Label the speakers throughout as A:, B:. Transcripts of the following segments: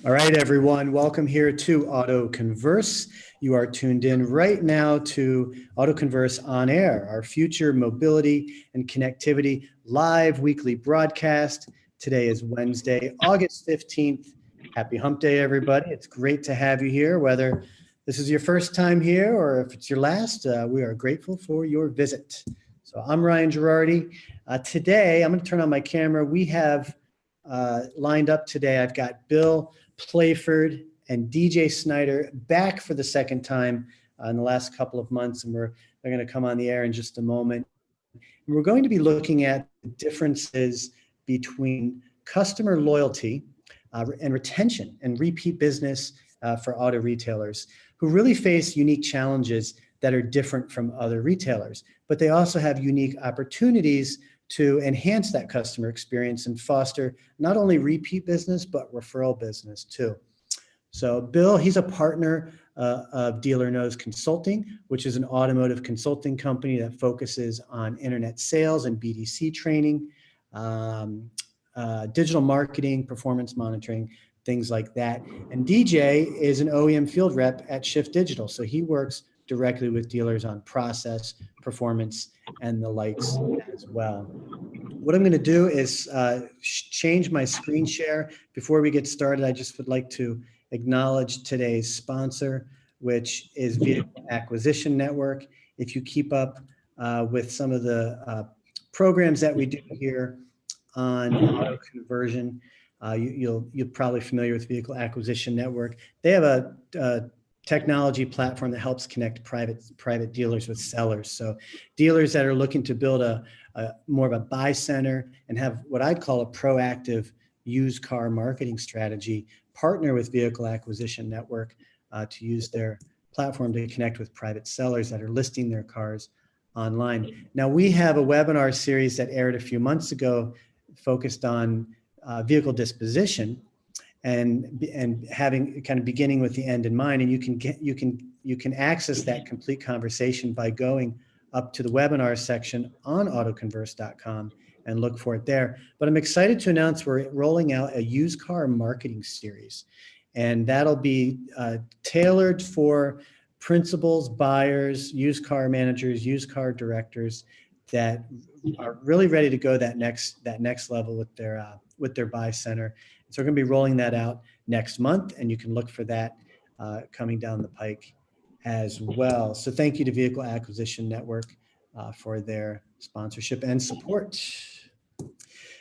A: All right, everyone, welcome here to AutoConverse. You are tuned in right now to AutoConverse On Air, our future mobility and connectivity live weekly broadcast. Today is Wednesday, August 15th. Happy Hump Day, everybody. It's great to have you here, whether this is your first time here or if it's your last. We are grateful for your visit. So I'm Ryan Girardi. Today, I'm going to turn on my camera. We have lined up today. I've got Bill Playford and DJ Snyder back for the second time in the last couple of months, and they're going to come on the air in just a moment. And we're going to be looking at the differences between customer loyalty and retention and repeat business for auto retailers who really face unique challenges that are different from other retailers, but they also have unique opportunities to enhance that customer experience and foster not only repeat business, but referral business too. So Bill, he's a partner of Dealer Knows Consulting, which is an automotive consulting company that focuses on internet sales and BDC training, digital marketing, performance monitoring, things like that. And DJ is an OEM field rep at Shift Digital. So he works directly with dealers on process, performance, and the likes as well. What I'm going to do is change my screen share. Before we get started, I just would like to acknowledge today's sponsor, which is Vehicle Acquisition Network. If you keep up with some of the programs that we do here on auto conversion, you're probably familiar with Vehicle Acquisition Network. They have a technology platform that helps connect private dealers with sellers. So dealers that are looking to build a more of a buy center and have what I'd call a proactive used car marketing strategy, partner with Vehicle Acquisition Network to use their platform to connect with private sellers that are listing their cars online. Now, we have a webinar series that aired a few months ago focused on vehicle disposition and having kind of beginning with the end in mind. And you can access that complete conversation by going up to the webinar section on autoconverse.com and look for it there. But I'm excited to announce we're rolling out a used car marketing series, and that'll be tailored for principals, buyers, used car managers, used car directors that are really ready to go that next level with their buy center. So we're going to be rolling that out next month, and you can look for that coming down the pike as well. So thank you to Vehicle Acquisition Network for their sponsorship and support.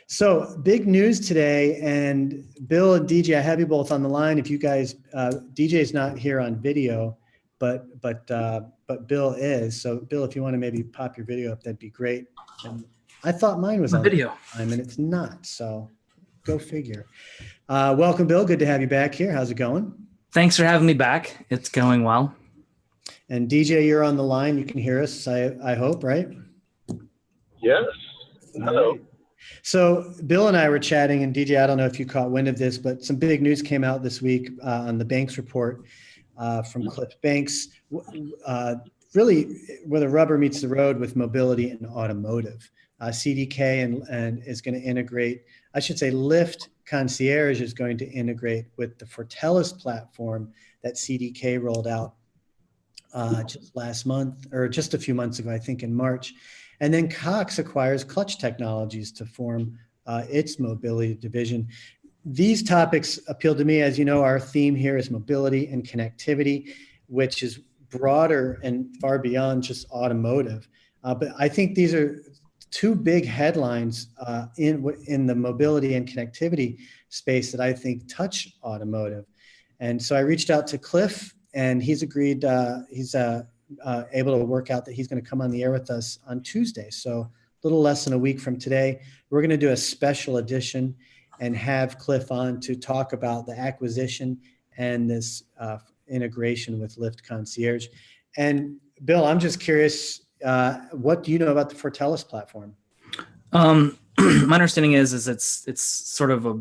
A: So big news today, and Bill and DJ, I have you both on the line. If you guys, DJ is not here on video, but Bill is. So Bill, if you want to maybe pop your video up, that'd be great. And I thought mine was on
B: video,
A: and it's not. So go figure. Welcome, Bill. Good to have you back here. How's it going?
B: Thanks for having me back. It's going well.
A: And DJ, you're on the line. You can hear us, I hope, right?
C: Yes. Hello.
A: Right. So Bill and I were chatting, and DJ, I don't know if you caught wind of this, but some big news came out this week on the Banks report from Cliff Banks, really where the rubber meets the road with mobility and automotive. CDK and is going to integrate, I should say Lyft Concierge is going to integrate with the Fortellis platform that CDK rolled out just last month, or just a few months ago, I think in March. And then Cox acquires Clutch Technologies to form its mobility division. These topics appeal to me. As you know, our theme here is mobility and connectivity, which is broader and far beyond just automotive. But I think these are two big headlines in the mobility and connectivity space that I think touch automotive. And so I reached out to Cliff, and he's agreed, he's able to work out that he's going to come on the air with us on Tuesday. So a little less than a week from today, we're going to do a special edition and have Cliff on to talk about the acquisition and this integration with Lyft Concierge. And Bill, I'm just curious, what do you know about the Fortellis platform?
B: My understanding is it's sort of a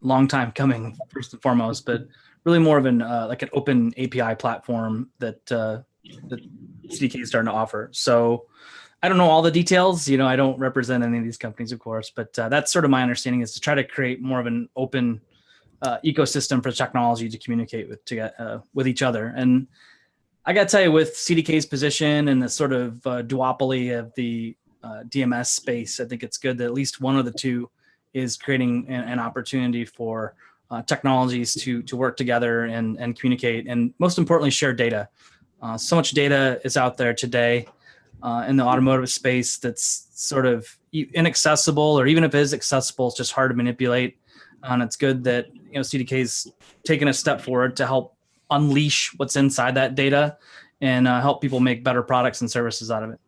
B: long time coming, first and foremost, but really more of an like an open API platform that CDK is starting to offer. So I don't know all the details. I don't represent any of these companies, of course, but that's sort of my understanding, is to try to create more of an open ecosystem for technology to communicate with each other. And I got to tell you, with CDK's position and the sort of duopoly of the DMS space, I think it's good that at least one of the two is creating an opportunity for technologies to work together and communicate, and most importantly, share data. So much data is out there today in the automotive space that's sort of inaccessible, or even if it is accessible, it's just hard to manipulate. And it's good that CDK's taken a step forward to help unleash what's inside that data and help people make better products and services out of it.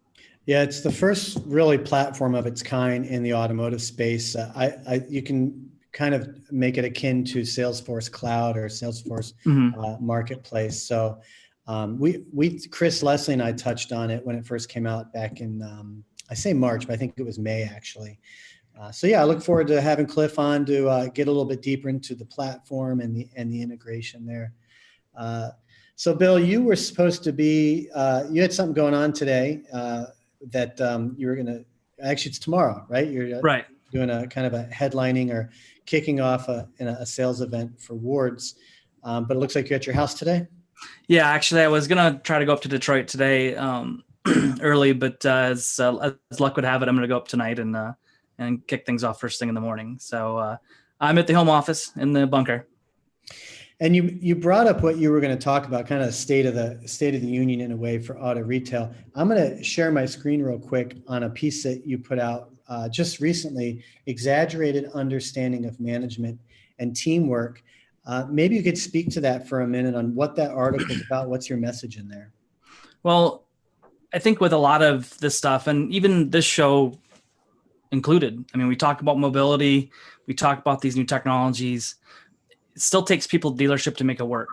A: Yeah, it's the first really platform of its kind in the automotive space. You can kind of make it akin to Salesforce Cloud or Salesforce Marketplace. So Chris, Leslie, and I touched on it when it first came out back in, I say March, but I think it was May actually. So yeah, I look forward to having Cliff on to get a little bit deeper into the platform and the integration there. So Bill, you were supposed to be, you had something going on today that you were going to, actually it's tomorrow, right? You're
B: right.
A: Doing a kind of a headlining or kicking off a sales event for Wards. But it looks like you're at your house today.
B: Yeah, actually I was going to try to go up to Detroit today early, but as luck would have it, I'm going to go up tonight and kick things off first thing in the morning. So I'm at the home office in the bunker.
A: And you brought up what you were going to talk about, kind of state of the union in a way for auto retail. I'm going to share my screen real quick on a piece that you put out just recently, Exaggerated Understanding of Management and Teamwork. Maybe you could speak to that for a minute on what that article is about. What's your message in there?
B: Well, I think with a lot of this stuff, and even this show included, I mean, we talk about mobility, we talk about these new technologies. It still takes people dealership to make it work.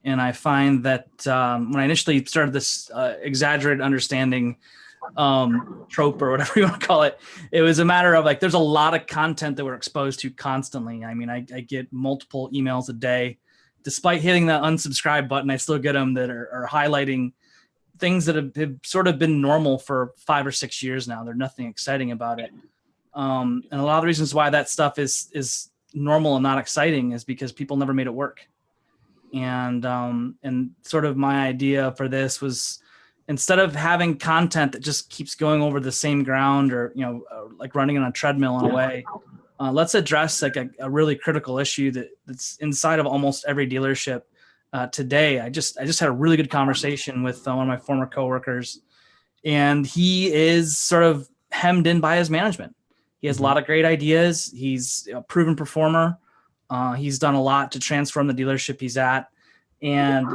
B: And I find that when I initially started this exaggerated understanding trope or whatever you want to call it, it was a matter of like, there's a lot of content that we're exposed to constantly. I mean, I get multiple emails a day. Despite hitting the unsubscribe button, I still get them that are highlighting things that have sort of been normal for 5 or 6 years now. There's nothing exciting about it. And a lot of the reasons why that stuff is normal and not exciting is because people never made it work. And sort of my idea for this was, instead of having content that just keeps going over the same ground or, like running on a treadmill in a way, let's address like a really critical issue that's inside of almost every dealership today. I just had a really good conversation with one of my former coworkers, and he is sort of hemmed in by his management. He has a lot of great ideas. He's a proven performer. He's done a lot to transform the dealership he's at. And,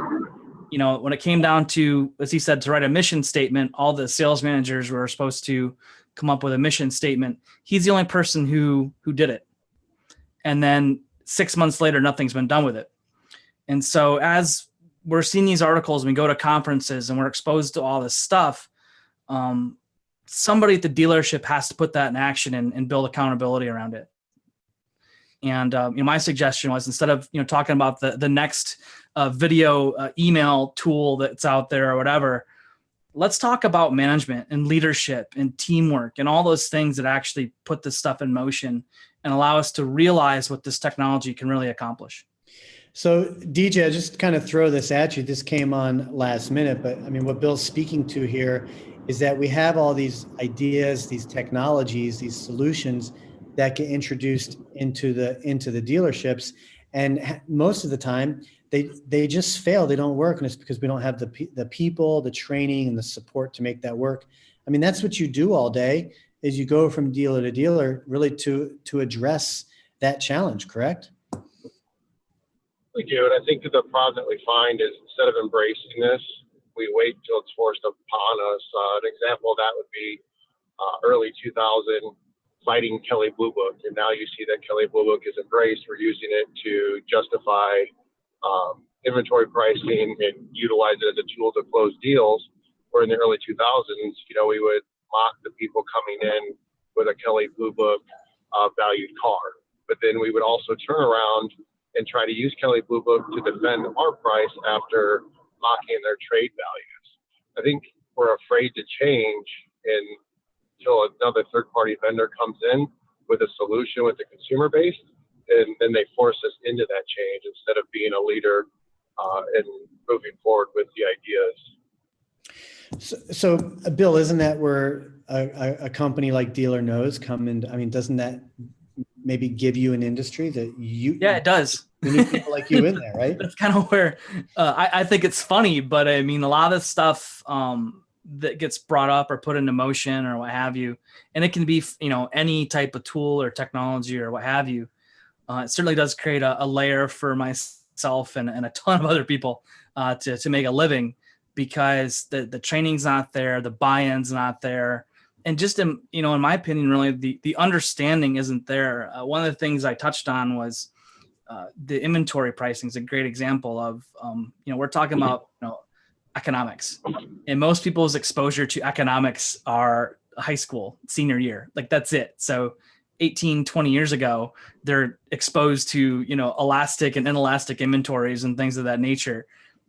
B: when it came down to, as he said, to write a mission statement, all the sales managers were supposed to come up with a mission statement. He's the only person who did it. And then 6 months later, nothing's been done with it. And so as we're seeing these articles, and we go to conferences and we're exposed to all this stuff, somebody at the dealership has to put that in action and build accountability around it. And my suggestion was, instead of talking about the next video email tool that's out there or whatever, let's talk about management and leadership and teamwork and all those things that actually put this stuff in motion and allow us to realize what this technology can really accomplish.
A: So DJ, I just kind of throw this at you. This came on last minute, but I mean, what Bill's speaking to here is that we have all these ideas, these technologies, these solutions that get introduced into the dealerships, and most of the time they just fail. They don't work, and it's because we don't have the people, the training, and the support to make that work. I mean, that's what you do all day, is you go from dealer to dealer, really to address that challenge. Correct?
C: We do, and I think that the problem that we find is, instead of embracing this, we wait till it's forced upon us. An example of that would be early 2000, fighting Kelley Blue Book, and now you see that Kelley Blue Book is embraced. We're using it to justify inventory pricing and utilize it as a tool to close deals. Where in the early 2000s, we would mock the people coming in with a Kelley Blue Book valued car, but then we would also turn around and try to use Kelley Blue Book to defend our price after mocking their trade values. I think we're afraid to change until another third-party vendor comes in with a solution with the consumer base. and then they force us into that change instead of being a leader and moving forward with the ideas.
A: So, Bill, isn't that where a company like Dealer Knows come in? I mean, doesn't that maybe give you an industry that you?
B: Yeah, it does.
A: We need people like you in there, right?
B: That's kind of where I think it's funny, but I mean, a lot of stuff that gets brought up or put into motion or what have you, and it can be, any type of tool or technology or what have you. It certainly does create a layer for myself and a ton of other people to make a living, because the training's not there, the buy-in's not there. And just, in my opinion, really the understanding isn't there. One of the things I touched on was the inventory pricing is a great example of, we're talking about, economics, and most people's exposure to economics are high school, senior year. Like, that's it. So 18, 20 years ago, they're exposed to, elastic and inelastic inventories and things of that nature.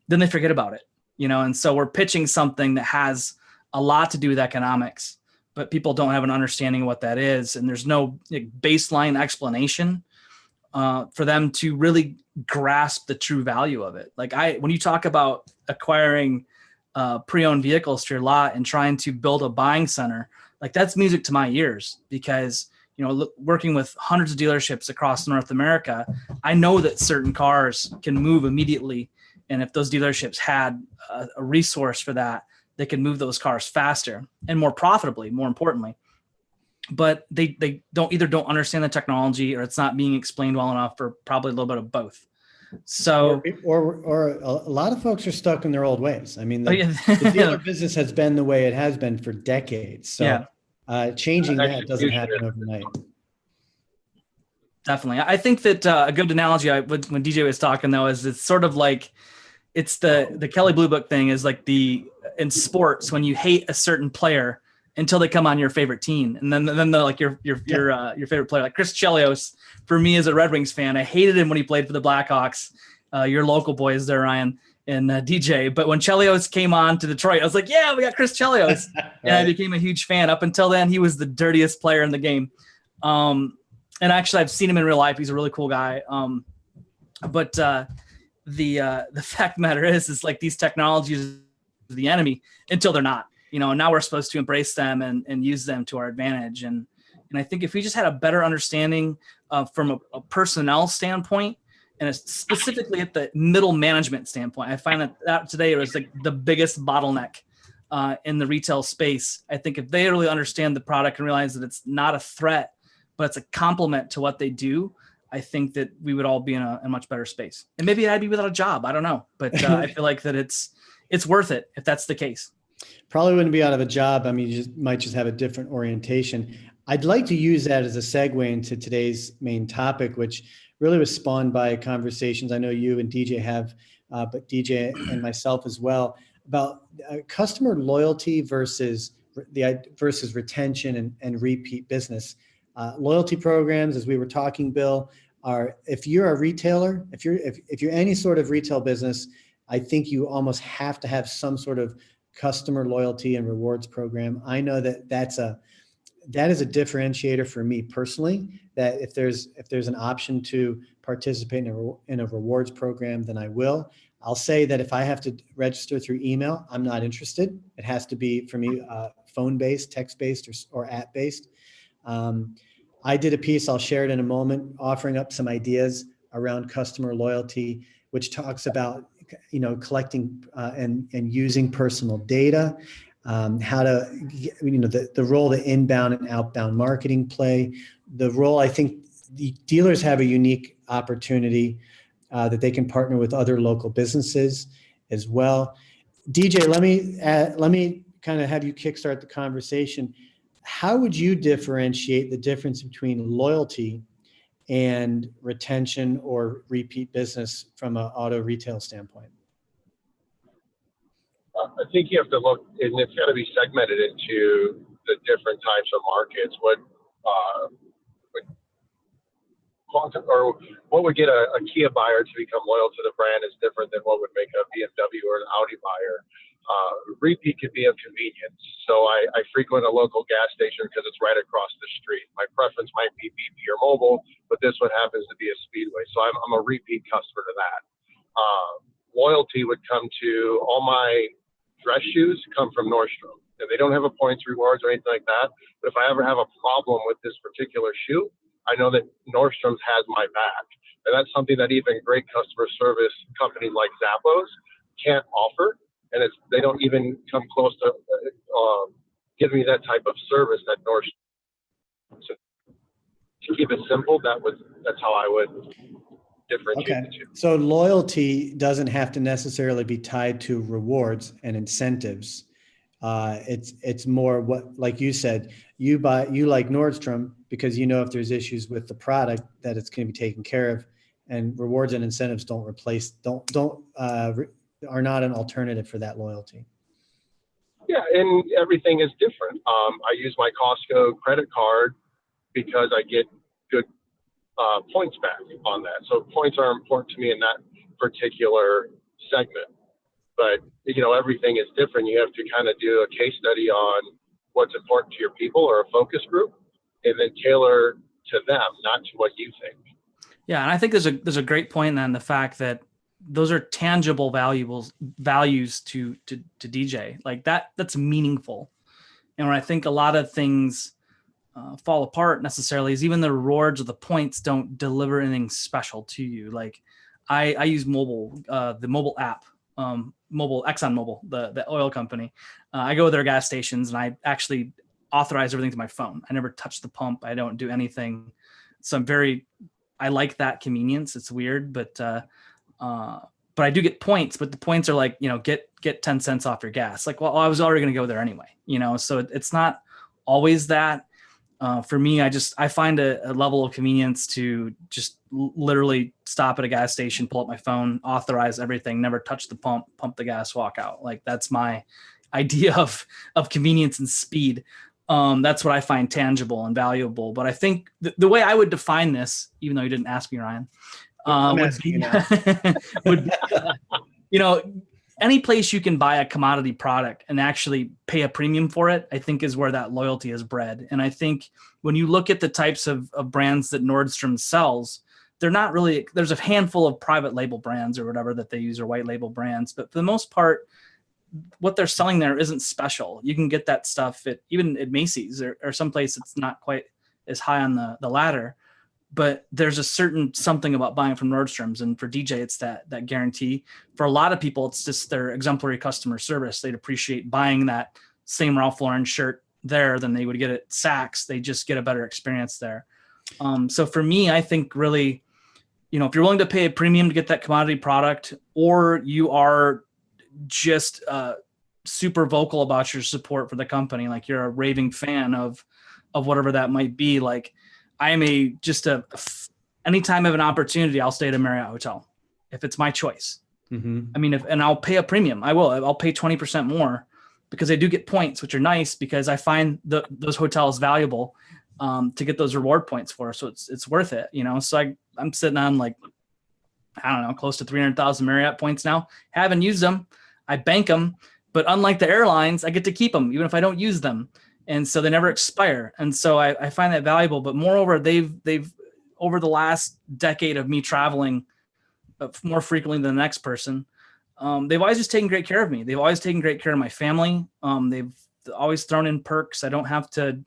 B: Then they forget about it, and so we're pitching something that has a lot to do with economics, but people don't have an understanding of what that is. And there's no baseline explanation for them to really grasp the true value of it. Like, when you talk about acquiring pre-owned vehicles to your lot and trying to build a buying center, like, that's music to my ears, because, working with hundreds of dealerships across North America, I know that certain cars can move immediately. And if those dealerships had a resource for that, they could move those cars faster and more profitably, more importantly. But they don't understand the technology, or it's not being explained well enough, or probably a little bit of both. So,
A: or a lot of folks are stuck in their old ways. I mean, the dealer business has been the way it has been for decades. So changing that doesn't happen overnight.
B: Definitely. I think that a good analogy when DJ was talking, though, is it's sort of like, it's the Kelley Blue Book thing is like in sports, when you hate a certain player until they come on your favorite team. And then they're like your favorite player, like Chris Chelios. For me, as a Red Wings fan, I hated him when he played for the Blackhawks. Your local boys there, Ryan and DJ. But when Chelios came on to Detroit, I was like, yeah, we got Chris Chelios. Right. And I became a huge fan. Up until then, he was the dirtiest player in the game. And actually, I've seen him in real life. He's a really cool guy. But the fact of the matter is like, these technologies are the enemy until they're not. Now we're supposed to embrace them and use them to our advantage. And I think if we just had a better understanding from a personnel standpoint, and specifically at the middle management standpoint, I find that today was like the biggest bottleneck in the retail space. I think if they really understand the product and realize that it's not a threat, but it's a complement to what they do, I think that we would all be in a much better space. And maybe I'd be without a job. I don't know. But I feel like that it's worth it if that's the case.
A: Probably wouldn't be out of a job. I mean, you might just have a different orientation. I'd like to use that as a segue into today's main topic, which really was spawned by conversations I know you and DJ have, but DJ and myself as well, about customer loyalty versus retention and repeat business. Loyalty programs, as we were talking, Bill, are, if you're a retailer, if you're any sort of retail business, I think you almost have to have some sort of customer loyalty and rewards program. I know that is a differentiator for me personally, that if there's an option to participate in a rewards program, then I will. I'll say that if I have to register through email, I'm not interested. It has to be, for me, phone-based, text-based, or app-based. I did a piece, I'll share it in a moment, offering up some ideas around customer loyalty, which talks about collecting and using personal data, how to, the role that inbound and outbound marketing play, the role, I think the dealers have a unique opportunity that they can partner with other local businesses as well. DJ, let me kind of have you kickstart the conversation. How would you differentiate the difference between loyalty and retention or repeat business from an auto retail standpoint?
C: I think you have to look, and it's got to be segmented into the different types of markets. What would get a Kia buyer to become loyal to the brand is different than what would make a BMW or an Audi buyer Repeat could be of convenience. So I frequent a local gas station because it's right across the street. My preference might be BP or mobile, but this one happens to be a Speedway. So I'm a repeat customer to that. Loyalty would come to all my dress shoes come from Nordstrom. And they don't have a points rewards or anything like that. But if I ever have a problem with this particular shoe, I know that Nordstrom's has my back. And that's something that even great customer service companies like Zappos can't offer. And they don't even come close to giving me that type of service that Nordstrom. So to keep it simple, that's how I would differentiate the two.
A: So loyalty doesn't have to necessarily be tied to rewards and incentives. It's more what, like you said, you like Nordstrom because you know if there's issues with the product that it's going to be taken care of, and rewards and incentives are not an alternative for that loyalty.
C: Yeah, and everything is different. I use my Costco credit card because I get good points back on that. So points are important to me in that particular segment. But, everything is different. You have to kind of do a case study on what's important to your people or a focus group, and then tailor to them, not to what you think.
B: Yeah, and I think there's a great point then, the fact that those are tangible values to DJ. Like that's meaningful. And when I think a lot of things fall apart necessarily is even the rewards or the points don't deliver anything special to you. Like I use mobile, the mobile app, ExxonMobil, the oil company. I go to their gas stations and I actually authorize everything to my phone. I never touch the pump. I don't do anything. So I like that convenience. It's weird, but I do get points, but the points are like, get 10 cents off your gas. Like, well, I was already going to go there anyway, so it's not always that. For me, I find a level of convenience to just literally stop at a gas station, pull up my phone, authorize everything, never touch the pump the gas, walk out. Like that's my idea of convenience and speed. That's what I find tangible and valuable. But I think the way I would define this, even though you didn't ask me, Ryan, would be, any place you can buy a commodity product and actually pay a premium for it, I think is where that loyalty is bred. And I think when you look at the types of brands that Nordstrom sells, they're not really, there's a handful of private label brands or whatever that they use, or white label brands. But for the most part, what they're selling there isn't special. You can get that stuff even at Macy's or someplace that's not quite as high on the ladder. But there's a certain something about buying from Nordstrom's, and for DJ, it's that guarantee. For a lot of people, it's just their exemplary customer service. They'd appreciate buying that same Ralph Lauren shirt there than they would get at Saks. They just get a better experience there. So for me, I think really, if you're willing to pay a premium to get that commodity product, or you are just super vocal about your support for the company, like you're a raving fan of whatever that might be, like. I am anytime I have an opportunity, I'll stay at a Marriott hotel if it's my choice.
A: Mm-hmm.
B: I mean, and I'll pay a premium. I'll pay 20% more because I do get points, which are nice because I find those hotels valuable to get those reward points for. So it's worth it, So I'm sitting on close to 300,000 Marriott points now. Haven't used them. I bank them, but unlike the airlines, I get to keep them even if I don't use them. And so they never expire. And so I find that valuable, but moreover, they've over the last decade of me traveling more frequently than the next person, they've always just taken great care of me. They've always taken great care of my family. They've always thrown in perks. I don't have to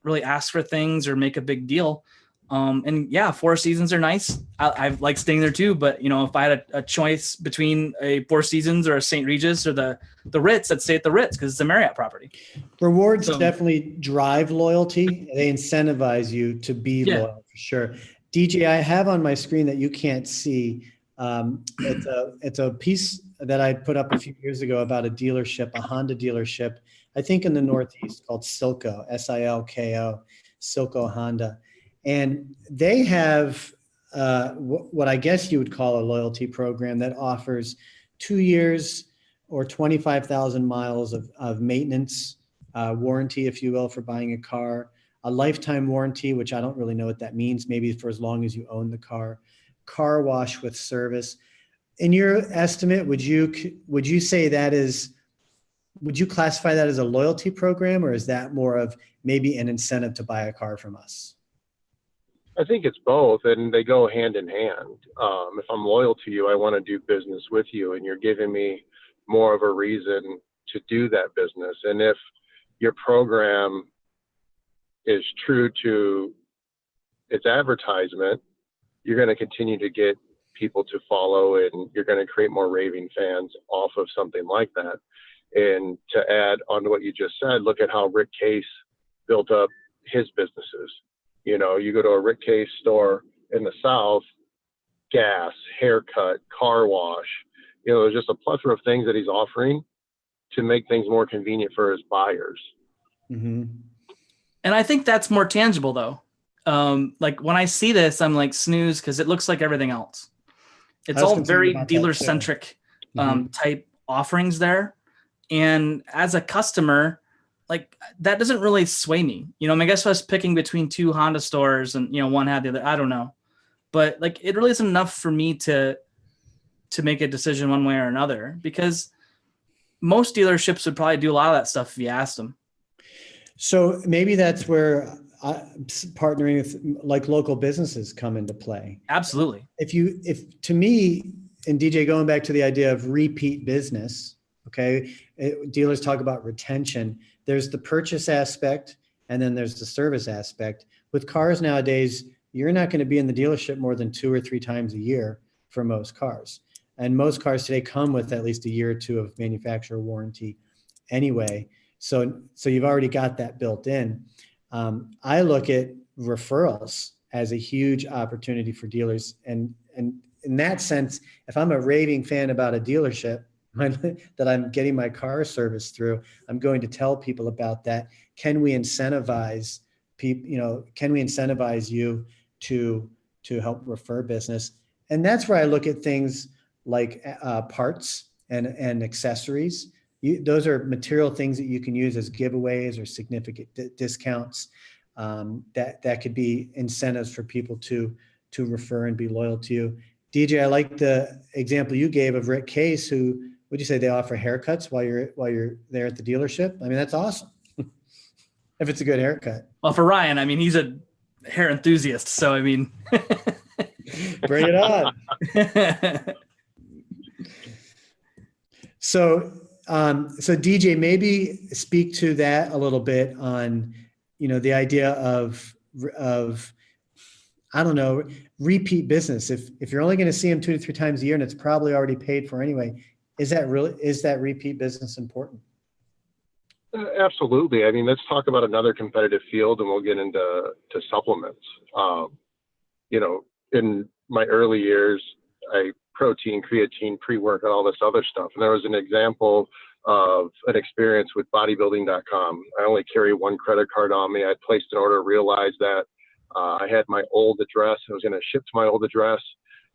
B: really ask for things or make a big deal. And yeah, Four Seasons are nice. I like staying there too. But if I had a choice between a Four Seasons or a St. Regis or the Ritz, I'd stay at the Ritz because it's a Marriott property. Rewards
A: definitely drive loyalty. They incentivize you to be loyal for sure. DJ, I have on my screen that you can't see. It's a piece that I put up a few years ago about a dealership, a Honda dealership, I think in the Northeast, called Silco, Silko, Silco Honda. And they have what I guess you would call a loyalty program that offers 2 years or 25,000 miles of maintenance warranty, if you will, for buying a car, a lifetime warranty, which I don't really know what that means, maybe for as long as you own the car wash with service. In your estimate, would you say that is would you classify that as a loyalty program, or is that more of maybe an incentive to buy a car from us?
C: I think it's both, and they go hand in hand. If I'm loyal to you, I want to do business with you, and you're giving me more of a reason to do that business. And if your program is true to its advertisement, you're going to continue to get people to follow, and you're going to create more raving fans off of something like that. And to add on to what you just said, look at how Rick Case built up his businesses. You know, you go to a Rick Case store in the South, gas, haircut, car wash, you know, there's just a plethora of things that he's offering to make things more convenient for his buyers.
A: Mm-hmm.
B: And I think that's more tangible though. Like when I see this, I'm like snooze, because it looks like everything else. It's all very dealer centric type offerings there. And as a customer, like that doesn't really sway me. You know, I mean, I guess if I was picking between two Honda stores and, you know, one had the other, I don't know. But like it really isn't enough for me to make a decision one way or another, because most dealerships would probably do a lot of that stuff if you asked them.
A: So maybe that's where partnering with like local businesses come into play.
B: Absolutely.
A: If to me, and DJ, going back to the idea of repeat business, okay, dealers talk about retention. There's the purchase aspect, and then there's the service aspect. With cars nowadays, you're not going to be in the dealership more than 2 or 3 times a year for most cars. And most cars today come with at least a year or 2 of manufacturer warranty anyway. So you've already got that built in. I look at referrals as a huge opportunity for dealers. And in that sense, if I'm a raving fan about a dealership that I'm getting my car serviced through, I'm going to tell people about that. Can we incentivize people, you know, can we incentivize you to help refer business? And that's where I look at things like parts and accessories. Those are material things that you can use as giveaways or significant discounts. That could be incentives for people to refer and be loyal to you. DJ, I like the example you gave of Rick Case, who, would you say they offer haircuts while you're there at the dealership? I mean, that's awesome. If it's a good haircut.
B: Well, for Ryan, I mean, he's a hair enthusiast, so I mean,
A: bring it on. So DJ, maybe speak to that a little bit on, you know, the idea of I don't know, repeat business. If you're only going to see them 2 to 3 times a year and it's probably already paid for anyway, is that repeat business important?
C: Absolutely. I mean, let's talk about another competitive field, and we'll get into supplements. You know, in my early years, I protein, creatine, pre-workout, all this other stuff. And there was an example of an experience with bodybuilding.com. I only carry one credit card on me. I placed an order, realized that I had my old address. I was going to ship to my old address.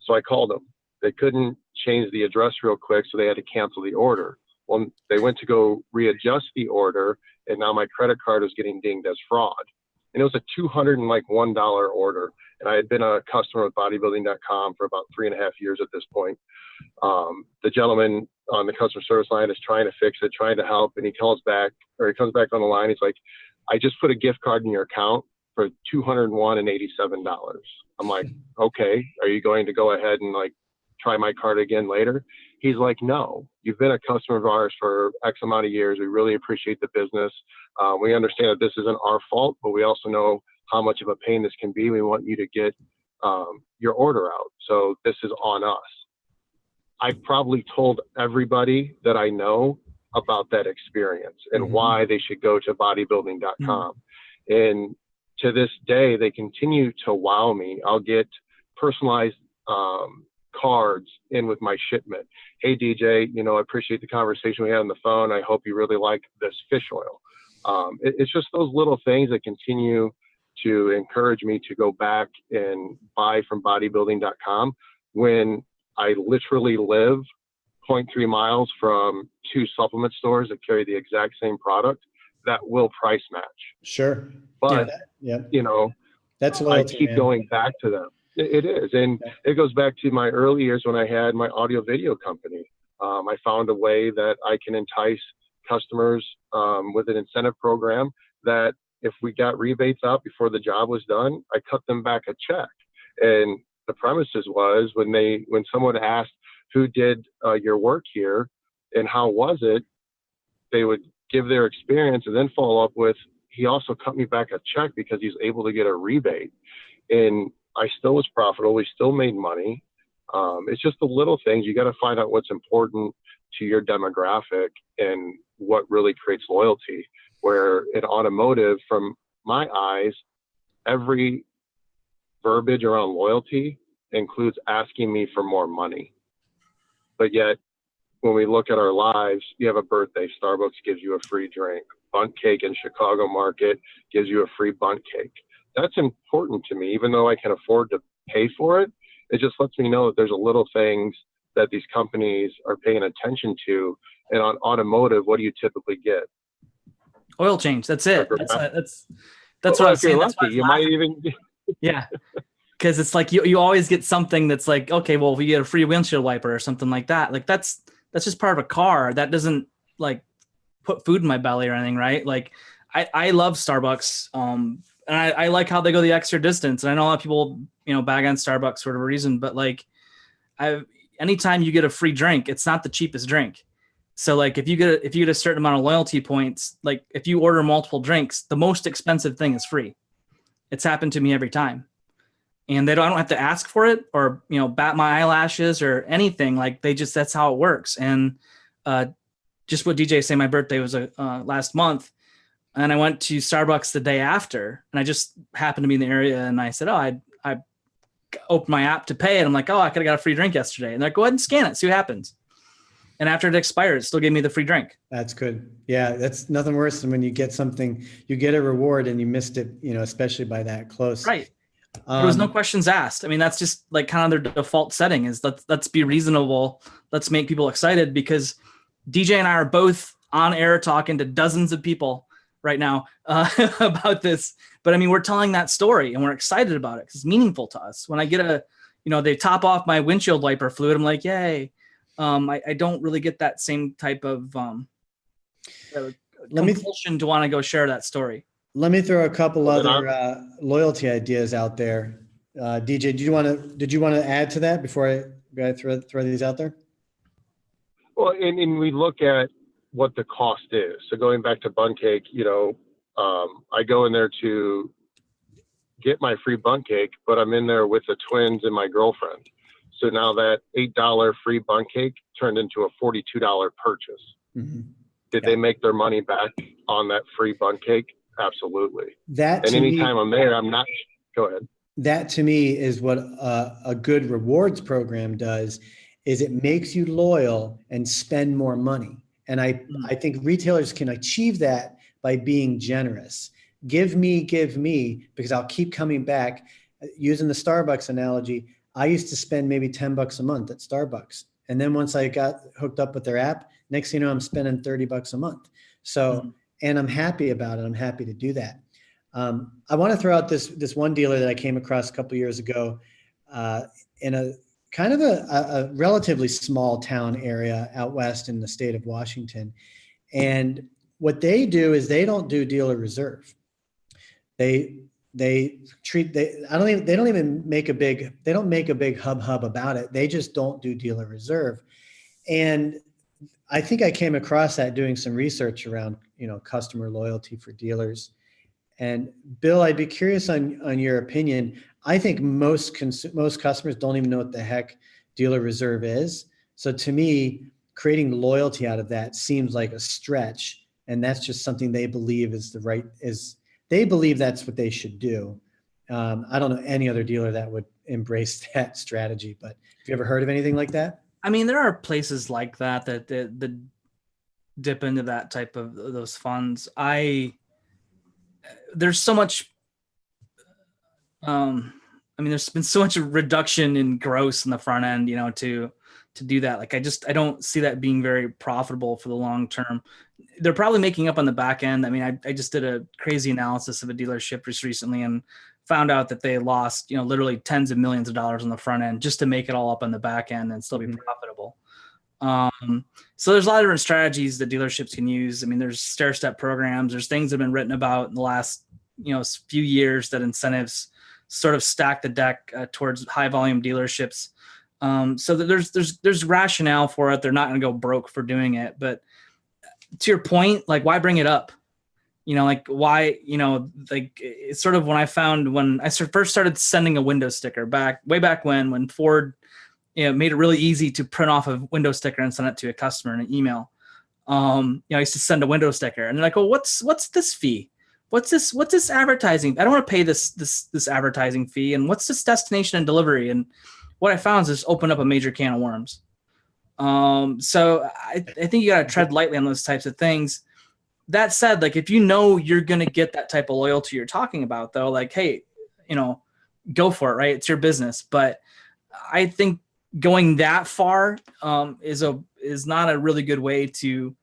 C: So I called them. They couldn't change the address real quick, so they had to cancel the order. Well, they went to go readjust the order, and now my credit card was getting dinged as fraud. And it was a $201 order. And I had been a customer with bodybuilding.com for about 3.5 years at this point. The gentleman on the customer service line is trying to fix it, trying to help, and he comes back on the line. He's like, I just put a gift card in your account for $201.87. I'm like, okay, are you going to go ahead and like try my card again later? He's like, no, you've been a customer of ours for X amount of years. We really appreciate the business. We understand that this isn't our fault, but we also know how much of a pain this can be. We want you to get your order out. So this is on us. I've probably told everybody that I know about that experience and why they should go to bodybuilding.com. And to this day, they continue to wow me. I'll get personalized cards in with my shipment. Hey, DJ, you know, I appreciate the conversation we had on the phone. I hope you really like this fish oil. It's just those little things that continue to encourage me to go back and buy from bodybuilding.com when I literally live 0.3 miles from 2 supplement stores that carry the exact same product that will price match.
A: Sure.
C: But, you know,
A: that's loyalty,
C: I keep going back to them. It is. And it goes back to my early years when I had my audio video company. I found a way that I can entice customers with an incentive program that if we got rebates out before the job was done, I cut them back a check. And the premises was when someone asked who did your work here and how was it, they would give their experience and then follow up with, he also cut me back a check because he's able to get a rebate. And I still was profitable. We still made money. It's just the little things. You got to find out what's important to your demographic and what really creates loyalty. Where in automotive, from my eyes, every verbiage around loyalty includes asking me for more money. But yet, when we look at our lives, you have a birthday, Starbucks gives you a free drink. Bunt cake in Chicago market gives you a free bunt cake. That's important to me, even though I can afford to pay for it. It just lets me know that there's a little things that these companies are paying attention to. And on automotive, what do you typically get?
B: Oil change. That's it. That's what I was saying. That's why
C: you might even.
B: Yeah. Because it's like you always get something that's like, okay, well, if we get a free windshield wiper or something like that, like that's just part of a car. That doesn't like put food in my belly or anything, right? Like I love Starbucks. And I like how they go the extra distance. And I know a lot of people, bag on Starbucks for whatever reason, but like anytime you get a free drink, it's not the cheapest drink. So like if you get a certain amount of loyalty points, like if you order multiple drinks, the most expensive thing is free. It's happened to me every time. And I don't have to ask for it or, bat my eyelashes or anything. Like that's how it works. And just what DJ said, my birthday was last month. And I went to Starbucks the day after, and I just happened to be in the area. And I said, I opened my app to pay it. I'm like, I could have got a free drink yesterday. And they're like, go ahead and scan it, see what happens. And after it expired, it still gave me the free drink.
A: That's good. Yeah, that's nothing worse than when you get something, you get a reward and you missed it, especially by that close.
B: Right. There was no questions asked. I mean, that's just like kind of their default setting is let's be reasonable. Let's make people excited, because DJ and I are both on air talking to dozens of people right now about this. But I mean, we're telling that story and we're excited about it because it's meaningful to us. When I get they top off my windshield wiper fluid, I'm like, yay. I don't really get that same type of compulsion to want to go share that story.
A: Let me throw a couple other loyalty ideas out there. DJ, did you want to add to that before I throw these out there?
C: Well, and we look at what the cost is. So going back to bun cake, I go in there to get my free bun cake, but I'm in there with the twins and my girlfriend. So now that $8 free bun cake turned into a $42 purchase. Mm-hmm. Did they make their money back on that free bun cake? Absolutely. And anytime I'm there, I'm not. Go ahead.
A: That to me is what a good rewards program does. Is it makes you loyal and spend more money. And I think retailers can achieve that by being generous. Give me, because I'll keep coming back. Using the Starbucks analogy, I used to spend maybe $10 a month at Starbucks. And then once I got hooked up with their app, next thing you know, I'm spending $30 a month. So, and I'm happy about it. I'm happy to do that. I want to throw out this one dealer that I came across a couple of years ago in a kind of a relatively small town area out west in the state of Washington. And what they do is they don't do dealer reserve. They don't make a big hub about it. They just don't do dealer reserve. And I think I came across that doing some research around, customer loyalty for dealers. And Bill, I'd be curious on your opinion. I think most customers don't even know what the heck dealer reserve is. So to me, creating loyalty out of that seems like a stretch. And that's just something they believe they believe that's what they should do. I don't know any other dealer that would embrace that strategy, but have you ever heard of anything like that?
B: I mean, there are places like that dip into that type of those funds. There's so much, there's been so much reduction in gross in the front end, to do that. Like, I don't see that being very profitable for the long term. They're probably making up on the back end. I mean, I just did a crazy analysis of a dealership just recently and found out that they lost, literally tens of millions of dollars on the front end just to make it all up on the back end and still be profitable. So there's a lot of different strategies that dealerships can use. I mean, there's stair-step programs. There's things that have been written about in the last, few years that incentives sort of stack the deck towards high volume dealerships. So that there's rationale for it. They're not going to go broke for doing it. But to your point, like, why bring it up? Like, why, like, it's sort of when I first started sending a window sticker way back when Ford, made it really easy to print off a window sticker and send it to a customer in an email. I used to send a window sticker and they're like, oh, what's this fee? What's this advertising? I don't want to pay this advertising fee. And what's this destination and delivery? And what I found is just open up a major can of worms. So I think you got to tread lightly on those types of things. That said, like, if you're going to get that type of loyalty you're talking about, though, like, hey, go for it, right? It's your business. But I think going that far is not a really good way to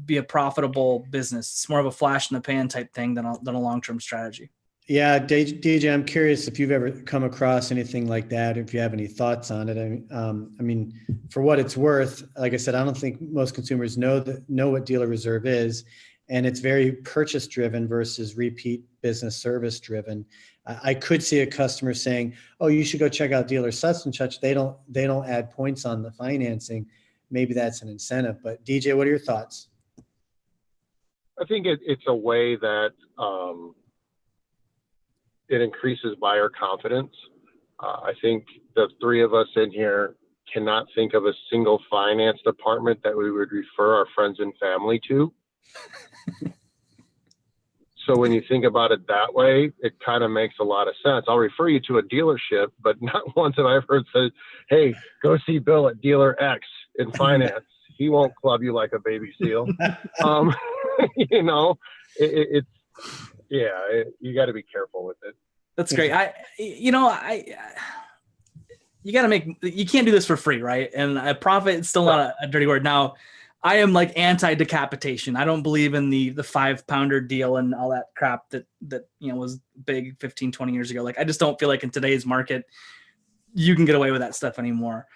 B: be a profitable business. It's more of a flash in the pan type thing than a long-term strategy. Yeah,
A: DJ, I'm curious if you've ever come across anything like that, if you have any thoughts on it. I mean, for what it's worth, like I said, I don't think most consumers know what dealer reserve is, and it's very purchase driven versus repeat business service driven. I could see a customer saying, "Oh, you should go check out dealer such and such. They don't add points on the financing." Maybe that's an incentive. But DJ, what are your thoughts?
C: I think it's a way that it increases buyer confidence. I think the three of us in here cannot think of a single finance department that we would refer our friends and family to. So when you think about it that way, it kind of makes a lot of sense. I'll refer you to a dealership, but not once have I heard said, "Hey, go see Bill at dealer X in finance. He won't club you like a baby seal." You got to be careful with it.
B: That's great. You can't do this for free, right? And a profit is still not a dirty word. Now, I am like anti-decapitation. I don't believe in the 5-pounder deal and all that crap that was big 15, 20 years ago. Like, I just don't feel like in today's market, you can get away with that stuff anymore.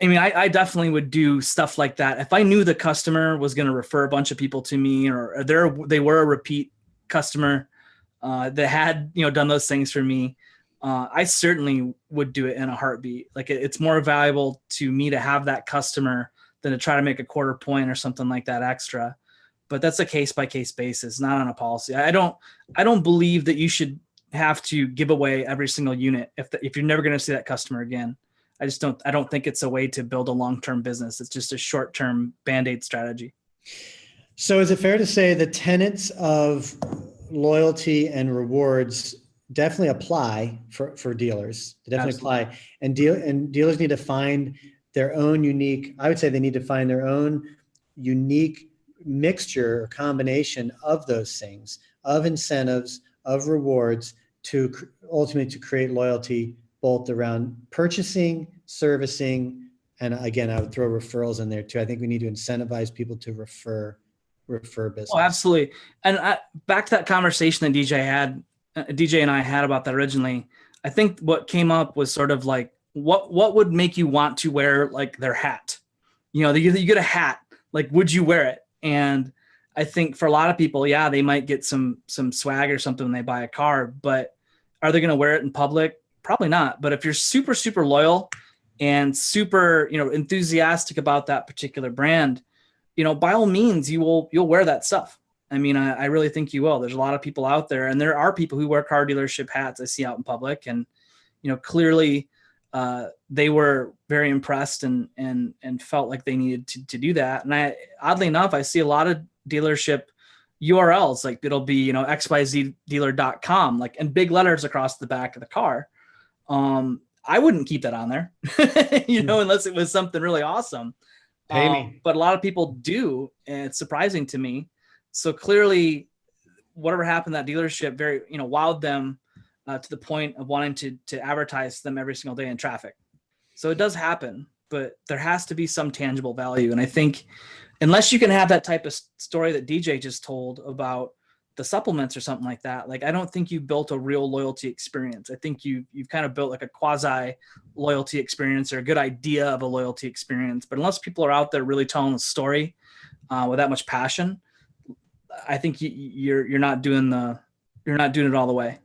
B: I mean, I definitely would do stuff like that. If I knew the customer was going to refer a bunch of people to me, or they were a repeat customer that had, done those things for me, I certainly would do it in a heartbeat. Like, it's more valuable to me to have that customer than to try to make a quarter point or something like that extra. But that's a case by case basis, not on a policy. I don't believe that you should have to give away every single unit if you're never going to see that customer again. I don't think it's a way to build a long-term business. It's just a short-term Band-Aid strategy.
A: So is it fair to say the tenets of loyalty and rewards definitely apply for dealers? They definitely apply. And dealers need to find their own unique, I would say they need to find their own unique mixture or combination of those things, of incentives, of rewards, to ultimately to create loyalty, both around purchasing, servicing, and again, I would throw referrals in there too. I think we need to incentivize people to refer business.
B: Oh, absolutely. And back to that conversation that DJ and I had about that originally, I think what came up was sort of like, what would make you want to wear like their hat? You get a hat, like, would you wear it? And I think for a lot of people, yeah, they might get some swag or something when they buy a car, but are they going to wear it in public? Probably not. But if you're super, super loyal and super, enthusiastic about that particular brand, by all means, you'll wear that stuff. I mean, I really think you will. There's a lot of people out there, and there are people who wear car dealership hats I see out in public, and clearly they were very impressed and felt like they needed to do that. And oddly enough, I see a lot of dealership URLs, like it'll be, xyzdealer.com, like in big letters across the back of the car. I wouldn't keep that on there, unless it was something really awesome.
A: Pay me.
B: But a lot of people do, and it's surprising to me. So clearly whatever happened to that dealership very, wowed them to the point of wanting to advertise them every single day in traffic. So it does happen, but there has to be some tangible value. And I think unless you can have that type of story that DJ just told about, the supplements or something like that, like I don't think you built a real loyalty experience. I think you've kind of built like a quasi loyalty experience or a good idea of a loyalty experience. But unless people are out there really telling the story with that much passion, I think you're not doing it all the way.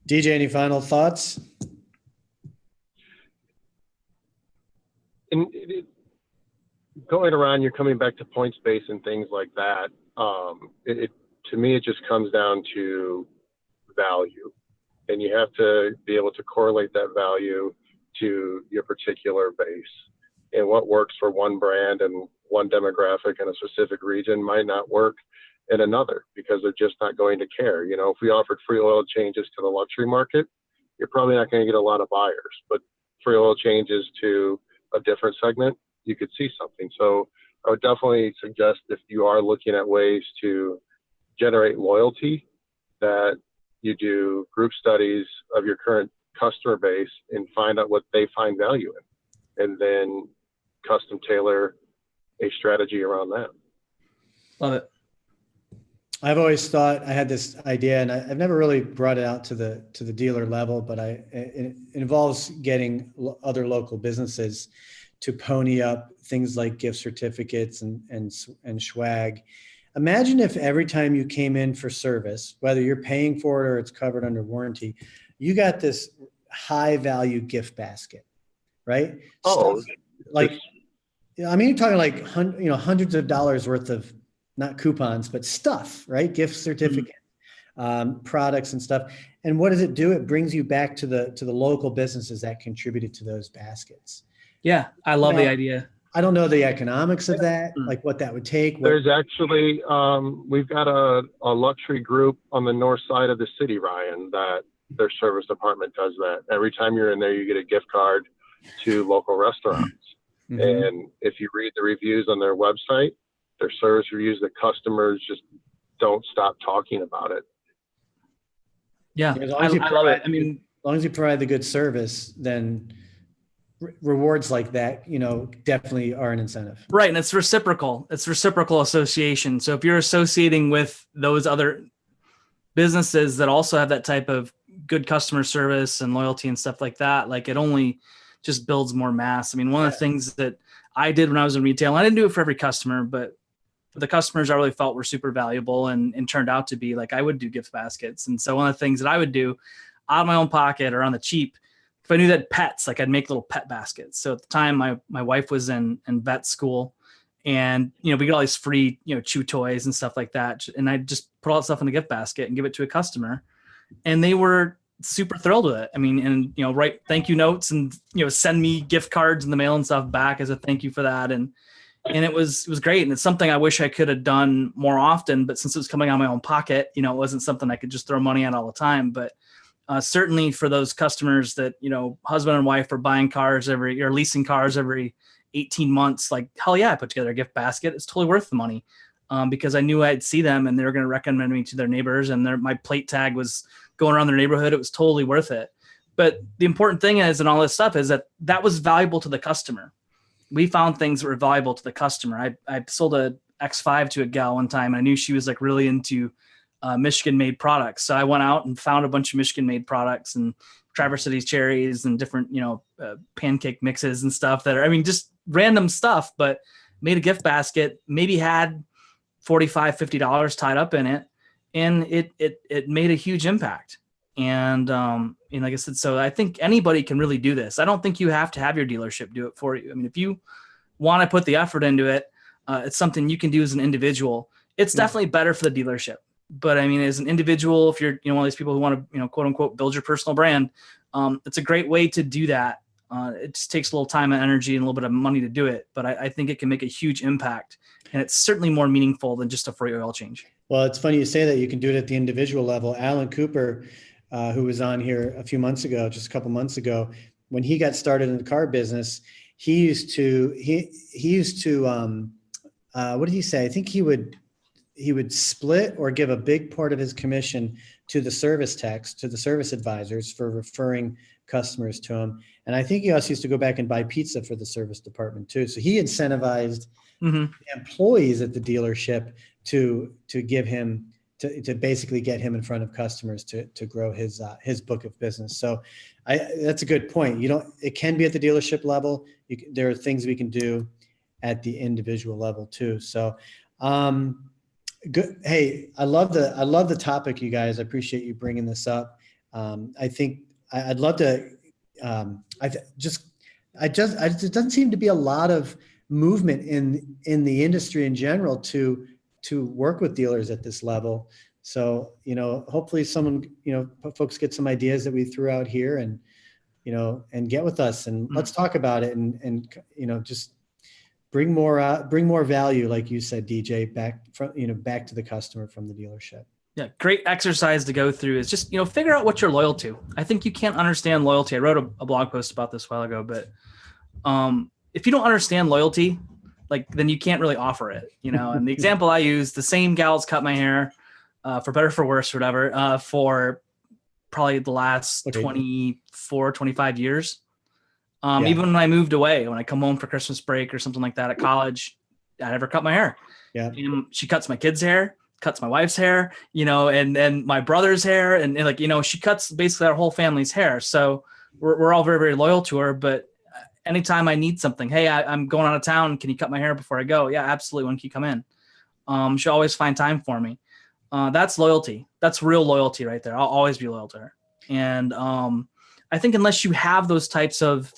A: DJ, any final thoughts?
C: And going around, you're coming back to point space and things like that. To me, it just comes down to value, and you have to be able to correlate that value to your particular base. And what works for one brand and one demographic in a specific region might not work in another, because they're just not going to care. You know, if we offered free oil changes to the luxury market, you're probably not going to get a lot of buyers. But free oil changes to a different segment, you could see something. So I would definitely suggest, if you are looking at ways to generate loyalty, that you do group studies of your current customer base and find out what they find value in, and then custom tailor a strategy around that.
B: Love it.
A: I've always thought, I had this idea, and I've never really brought it out to the dealer level, but it involves getting other local businesses to pony up things like gift certificates and swag. Imagine if every time you came in for service, whether you're paying for it or it's covered under warranty, you got this high value gift basket, right?
C: Oh,
A: Stuff, like, I mean, you're talking like hundreds of dollars worth of, not coupons, but stuff, right? Gift certificate, products and stuff. And what does it do? It brings you back to the local businesses that contributed to those baskets.
B: Yeah, I love the idea.
A: I don't know the economics of that, like what that would take.
C: There's actually, we've got a luxury group on the north side of the city, Ryan, that their service department does that. Every time you're in there, you get a gift card to local restaurants. Mm-hmm. And if you read the reviews on their website, their service reviews, the customers just don't stop talking about it.
B: Yeah, I love it. I mean,
A: as long as you provide the good service, then rewards like that, definitely are an incentive.
B: Right. And it's reciprocal. It's reciprocal association. So if you're associating with those other businesses that also have that type of good customer service and loyalty and stuff like that, like it only just builds more mass. I mean, one of the things that I did when I was in retail, and I didn't do it for every customer, but the customers I really felt were super valuable and turned out to be, like, I would do gift baskets. And so one of the things that I would do out of my own pocket or on the cheap, if I knew that pets, like I'd make little pet baskets. So at the time my wife was in vet school, and, we get all these free, chew toys and stuff like that. And I'd just put all that stuff in the gift basket and give it to a customer, and they were super thrilled with it. I mean, and, write thank you notes and, send me gift cards in the mail and stuff back as a thank you for that. And it was great. And it's something I wish I could have done more often, but since it was coming out of my own pocket, it wasn't something I could just throw money at all the time. But certainly for those customers that, husband and wife are buying cars or leasing cars every 18 months, like, hell yeah, I put together a gift basket. It's totally worth the money because I knew I'd see them and they were going to recommend me to their neighbors, and my plate tag was going around their neighborhood. It was totally worth it. But the important thing is, and all this stuff is that was valuable to the customer. We found things that were valuable to the customer. I sold a X5 to a gal one time, and I knew she was like really into Michigan made products. So I went out and found a bunch of Michigan made products and Traverse City's cherries and different, pancake mixes and stuff that are, just random stuff, but made a gift basket, maybe had $45, $50 tied up in it. And it made a huge impact. And, like I said, so I think anybody can really do this. I don't think you have to have your dealership do it for you. I mean, if you want to put the effort into it, it's something you can do as an individual. It's definitely better for the dealership. But I mean, as an individual, if you're, one of these people who want to, quote unquote, build your personal brand, it's a great way to do that. It just takes a little time and energy and a little bit of money to do it. But I think it can make a huge impact. And it's certainly more meaningful than just a free oil change.
A: Well, it's funny you say that. You can do it at the individual level. Alan Cooper, who was on here a couple months ago, when he got started in the car business, he used to, what did he say? I think he would split or give a big part of his commission to the service techs, to the service advisors for referring customers to him. And I think he also used to go back and buy pizza for the service department too. So he incentivized the employees at the dealership to give him to basically get him in front of customers to grow his book of business. So that's a good point. It can be at the dealership level. There are things we can do at the individual level too. So good. Hey, I love the topic, you guys. I appreciate you bringing this up. I think I'd love to, it doesn't seem to be a lot of movement in the industry in general to work with dealers at this level. So, hopefully folks get some ideas that we threw out here and get with us and let's talk about it and just bring more value, like you said, DJ, back to the customer from the dealership.
B: Yeah, great exercise to go through is just, figure out what you're loyal to. I think you can't understand loyalty. I wrote a blog post about this a while ago, but if you don't understand loyalty, then you can't really offer it, and the example I use, the same gals cut my hair for better, for worse, or whatever, for probably the last 24, 25 years. Even when I moved away, when I come home for Christmas break or something like that at college, I never cut my hair. Yeah. And she cuts my kids' hair, cuts my wife's hair, and then my brother's hair. And she cuts basically our whole family's hair. So we're all very, very loyal to her. But anytime I need something, hey, I'm going out of town. Can you cut my hair before I go? Yeah, absolutely. When can you come in? She'll always find time for me. That's loyalty. That's real loyalty right there. I'll always be loyal to her. And I think unless you have those types of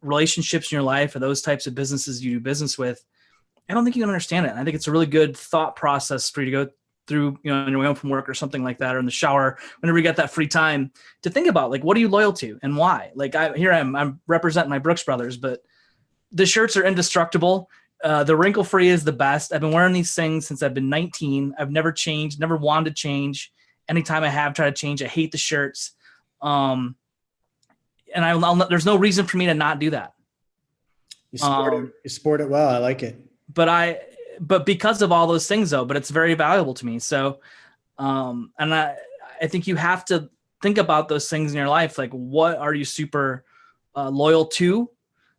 B: relationships in your life or those types of businesses you do business with, I don't think you can understand it. I think it's a really good thought process for you to go through, on your way home from work or something like that, or in the shower, whenever you got that free time, to think about what are you loyal to and why? I'm representing my Brooks brothers, but the shirts are indestructible. The wrinkle free is the best. I've been wearing these things since I've been 19. I've never changed, never wanted to change. Anytime I have tried to change, I hate the shirts. And there's no reason for me to not do that.
A: You sport it well. I like it.
B: But because of all those things though, but it's very valuable to me. So, and I think you have to think about those things in your life. What are you super loyal to?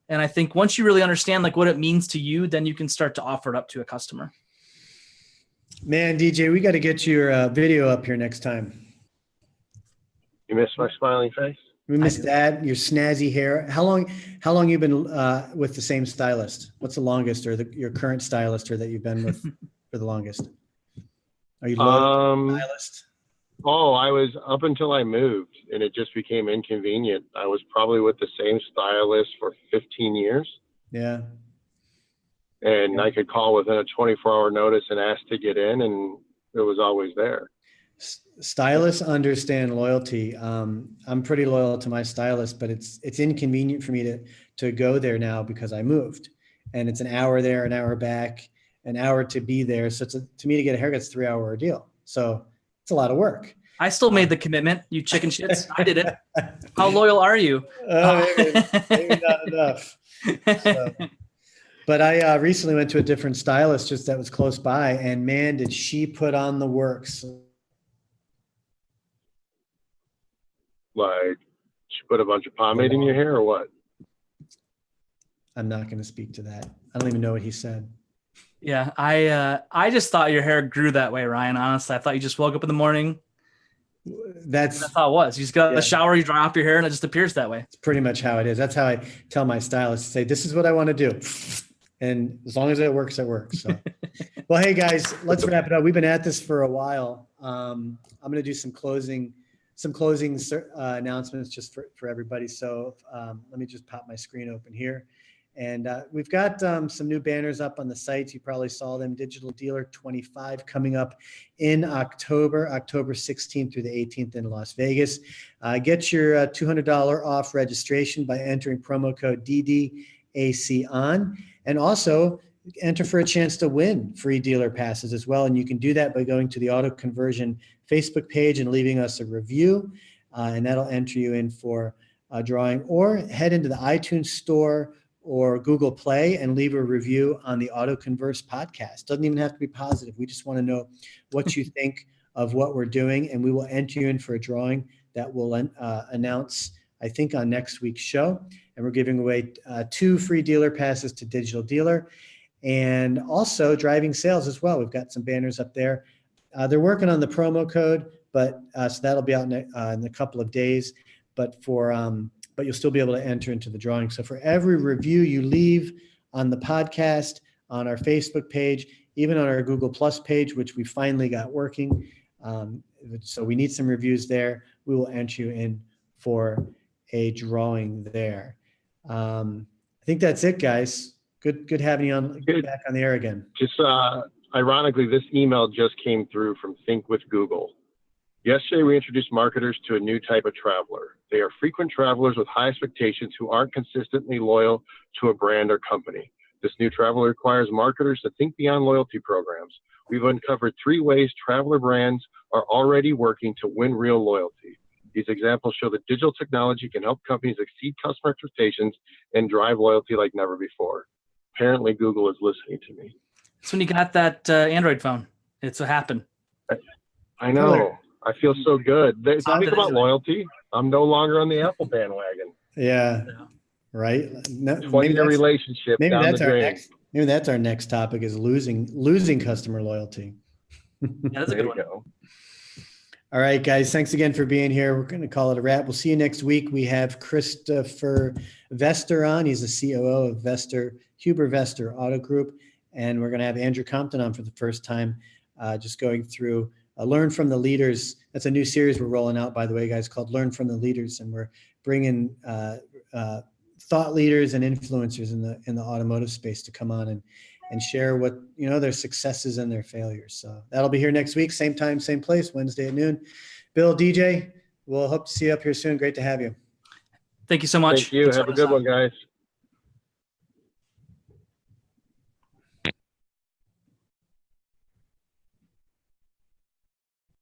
B: And I think once you really understand what it means to you, then you can start to offer it up to a customer.
A: Man, DJ, we got to get your video up here next time.
C: You missed my smiling face?
A: We missed that. Your snazzy hair. How long you been with the same stylist? What's the longest, or your current stylist, or that you've been with for the longest? Are you loyal to the stylist?
C: Oh, I was up until I moved, and it just became inconvenient. I was probably with the same stylist for 15 years.
A: Yeah.
C: And I could call within a 24-hour notice and ask to get in, and it was always there.
A: Stylists understand loyalty. I'm pretty loyal to my stylist, but it's inconvenient for me to go there now because I moved, and it's an hour there, an hour back, an hour to be there. So to me to get a haircut, it's a 3-hour ordeal. So it's a lot of work.
B: I still made the commitment, you chicken shits. I did it. How loyal are you?
A: Maybe not enough. So, but I recently went to a different stylist just that was close by, and man, did she put on the works.
C: She put a bunch of pomade in your hair or what?
A: I'm not going to speak to that. I don't even know what he said.
B: Yeah, I just thought your hair grew that way, Ryan. Honestly, I thought you just woke up in the morning. That's how it was. You just got out of the shower, you dry off your hair, and it just appears that way.
A: It's pretty much how it is. That's how I tell my stylist to say, this is what I want to do. And as long as it works, it works. So, well, hey guys, let's wrap it up. We've been at this for a while. I'm going to do some closing announcements just for everybody. So let me just pop my screen open here. And we've got some new banners up on the sites. You probably saw them. Digital Dealer 25 coming up in October 16th through the 18th in Las Vegas. Get your $200 off registration by entering promo code DDAC on. And also enter for a chance to win free dealer passes as well. And you can do that by going to the AutoConversion Facebook page and leaving us a review. And that'll enter you in for a drawing, or head into the iTunes store or Google Play and leave a review on the AutoConverse podcast. Doesn't even have to be positive. We just want to know what you think of what we're doing, and we will enter you in for a drawing that we'll announce, I think, on next week's show. And we're giving away 2 free dealer passes to Digital Dealer. and also driving sales as well. We've got some banners up there. They're working on the promo code, but so that'll be out in a couple of days. But you'll still be able to enter into the drawing. So for every review you leave on the podcast, on our Facebook page, even on our Google Plus page, which we finally got working, so we need some reviews there. We will enter you in for a drawing there. I think that's it, guys. Good having you on back on the air again.
C: Just ironically, this email just came through from Think with Google. Yesterday, we introduced marketers to a new type of traveler. They are frequent travelers with high expectations who aren't consistently loyal to a brand or company. This new traveler requires marketers to think beyond loyalty programs. We've uncovered 3 ways traveler brands are already working to win real loyalty. These examples show that digital technology can help companies exceed customer expectations and drive loyalty like never before. Apparently, Google is listening to me.
B: It's when you got that Android phone. It's what happened.
C: I know. I feel so good. Speak about
B: anyway.
C: loyalty. I'm no longer on the Apple bandwagon.
A: Yeah. Right. No,
C: 20-year relationship
A: maybe
C: down
A: that's
C: the
A: our
C: drain.
A: next. Maybe that's our next topic is losing customer loyalty.
B: Yeah, that's a
C: There
B: good
C: you
B: one.
C: go.
A: All right, guys. Thanks again for being here. We're going to call it a wrap. We'll see you next week. We have Christopher Vester on. He's the COO of Huber Vester Auto Group. And we're going to have Andrew Compton on for the first time, just going through Learn from the Leaders. That's a new series we're rolling out, by the way, guys, called Learn from the Leaders. And we're bringing thought leaders and influencers in the automotive space to come on and share what, their successes and their failures. So that'll be here next week, same time, same place, Wednesday at noon. Bill, DJ, we'll hope to see you up here soon. Great to have you.
B: Thank you so much.
C: Thank you.
B: Thanks for
C: Have a
B: having us
C: good
B: on.
C: one, guys.